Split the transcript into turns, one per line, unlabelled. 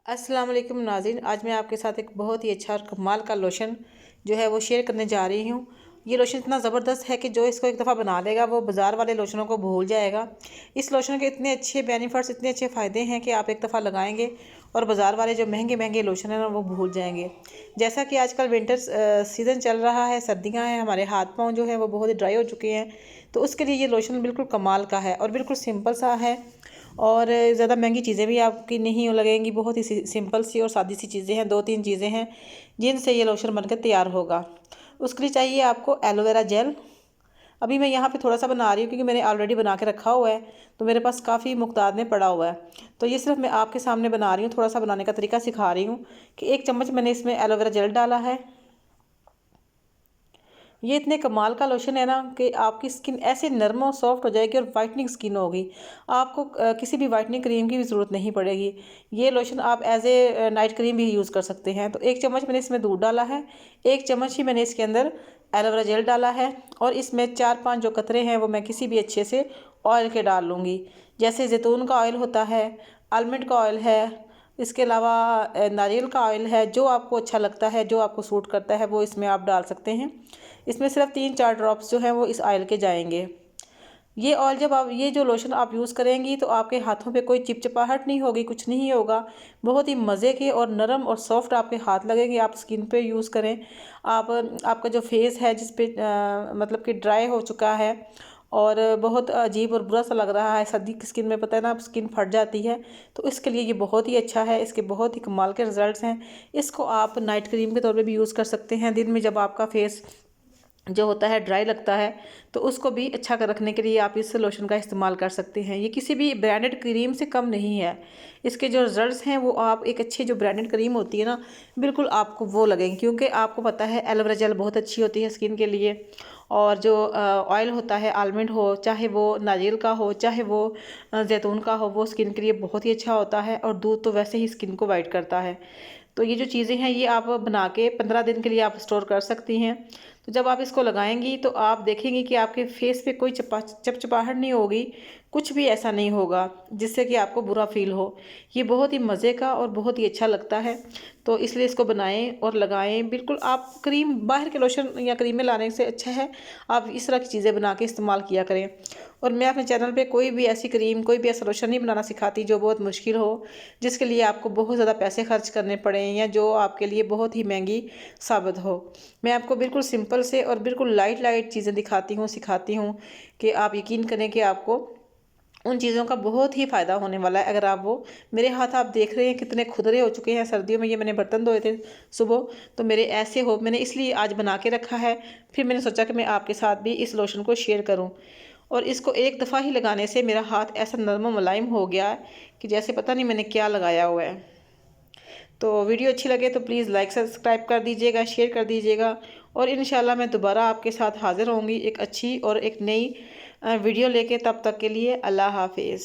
अस्सलाम वालेकुम नाज़रीन, आज मैं आपके साथ एक बहुत ही अच्छा और कमाल का लोशन जो है वो शेयर करने जा रही हूँ। ये लोशन इतना ज़बरदस्त है कि जो इसको एक दफ़ा बना लेगा वो बाज़ार वाले लोशनों को भूल जाएगा। इस लोशन के इतने अच्छे बेनिफिट्स, इतने अच्छे फ़ायदे हैं कि आप एक दफ़ा लगाएंगे और बाज़ार वाले जो महंगे महंगे लोशन हैं ना वो भूल जाएंगे। जैसा कि आजकल विंटर सीज़न चल रहा है, सर्दियाँ हैं, हमारे हाथ पाँव जो है वो बहुत ही ड्राई हो चुके हैं। तो उसके लिए ये लोशन बिल्कुल कमाल का है और बिल्कुल सिंपल सा है और ज़्यादा महंगी चीज़ें भी आपकी नहीं लगेंगी। बहुत ही सिंपल सी और सादी सी चीज़ें हैं, 2-3 चीज़ें हैं जिनसे ये लोशन बनकर तैयार होगा। उसके लिए चाहिए आपको एलोवेरा जेल। अभी मैं यहाँ पे थोड़ा सा बना रही हूँ क्योंकि मैंने ऑलरेडी बना के रखा हुआ है, तो मेरे पास काफ़ी मुकदार में पड़ा हुआ है। तो ये सिर्फ मैं आपके सामने बना रही हूँ, थोड़ा सा बनाने का तरीका सिखा रही हूँ कि 1 चम्मच मैंने इसमें एलोवेरा जेल डाला है। ये इतने कमाल का लोशन है ना कि आपकी स्किन ऐसे नरम और सॉफ्ट हो जाएगी और वाइटनिंग स्किन होगी। आपको किसी भी वाइटनिंग क्रीम की भी ज़रूरत नहीं पड़ेगी। ये लोशन आप एज ए नाइट क्रीम भी यूज़ कर सकते हैं। तो 1 चम्मच मैंने इसमें दूध डाला है, 1 चम्मच ही मैंने इसके अंदर एलोवेरा जेल डाला है और इसमें 4-5 जो कतरे हैं वो मैं किसी भी अच्छे से ऑयल के डाल लूँगी। जैसे ज़ैतून का ऑयल होता है, आलमंड का ऑयल है, इसके अलावा नारियल का ऑयल है। जो आपको अच्छा लगता है, जो आपको सूट करता है वो इसमें आप डाल सकते हैं। इसमें सिर्फ 3-4 ड्रॉप्स जो हैं वो इस ऑयल के जाएंगे। ये ऑयल जब आप ये जो लोशन आप यूज़ करेंगी तो आपके हाथों पे कोई चिपचिपाहट नहीं होगी, कुछ नहीं होगा। बहुत ही मज़े के और नरम और सॉफ्ट आपके हाथ लगेंगे। आप स्किन पे यूज़ करें। आप आपका जो फेस है जिस पे मतलब कि ड्राई हो चुका है और बहुत अजीब और बुरा सा लग रहा है, सर्दी की स्किन में पता है ना आप स्किन फट जाती है, तो इसके लिए ये बहुत ही अच्छा है। इसके बहुत ही कमाल के रिजल्ट्स हैं। इसको आप नाइट क्रीम के तौर पे भी यूज़ कर सकते हैं। दिन में जब आपका फेस जो होता है ड्राई लगता है तो उसको भी अच्छा कर रखने के लिए आप इस लोशन का इस्तेमाल कर सकते हैं। ये किसी भी ब्रांडेड क्रीम से कम नहीं है। इसके जो रिजल्ट्स हैं वो आप एक अच्छी जो ब्रांडेड क्रीम होती है ना बिल्कुल आपको वो लगेंगे, क्योंकि आपको पता है एलोवेरा जेल बहुत अच्छी होती है स्किन के लिए। और जो ऑयल होता है आलमंड हो, चाहे वो नारियल का हो, चाहे वो जैतून का हो, वो स्किन के लिए बहुत ही अच्छा होता है। और दूध तो वैसे ही स्किन को वाइट करता है। तो ये जो चीज़ें हैं ये आप बना के 15 दिन के लिए आप स्टोर कर सकती हैं। तो जब आप इसको लगाएंगी तो आप देखेंगी कि आपके फेस पे कोई चपचपाहट नहीं होगी, कुछ भी ऐसा नहीं होगा जिससे कि आपको बुरा फील हो। ये बहुत ही मज़े का और बहुत ही अच्छा लगता है। तो इसलिए इसको बनाएं और लगाएं। बिल्कुल आप क्रीम बाहर के लोशन या क्रीमें लाने से अच्छा है आप इस तरह की चीज़ें बना के इस्तेमाल किया करें। और मैं अपने चैनल पे कोई भी ऐसी क्रीम, कोई भी ऐसा लोशन नहीं बनाना सिखाती जो बहुत मुश्किल हो, जिसके लिए आपको बहुत ज़्यादा पैसे खर्च करने पड़े या जो आपके लिए बहुत ही महंगी साबित हो। मैं आपको बिल्कुल सिंपल से और बिल्कुल लाइट लाइट चीज़ें दिखाती हूँ, सिखाती हूँ कि आप यकीन करें कि आपको उन चीज़ों का बहुत ही फ़ायदा होने वाला है। अगर आप वो मेरे हाथ आप देख रहे हैं कितने खुरदरे हो चुके हैं सर्दियों में। ये मैंने बर्तन धोए थे सुबह, तो मेरे ऐसे हो, मैंने इसलिए आज बना के रखा है। फिर मैंने सोचा कि मैं आपके साथ भी इस लोशन को शेयर करूं। और इसको एक दफ़ा ही लगाने से मेरा हाथ ऐसा नरम व मुलायम हो गया है कि जैसे पता नहीं मैंने क्या लगाया हुआ है। तो वीडियो अच्छी लगे तो प्लीज़ लाइक सब्सक्राइब कर दीजिएगा, शेयर कर दीजिएगा। और इंशाल्लाह मैं दोबारा आपके साथ हाज़िर होंगी एक अच्छी और एक नई वीडियो लेके। तब तक के लिए अल्लाह हाफिज़।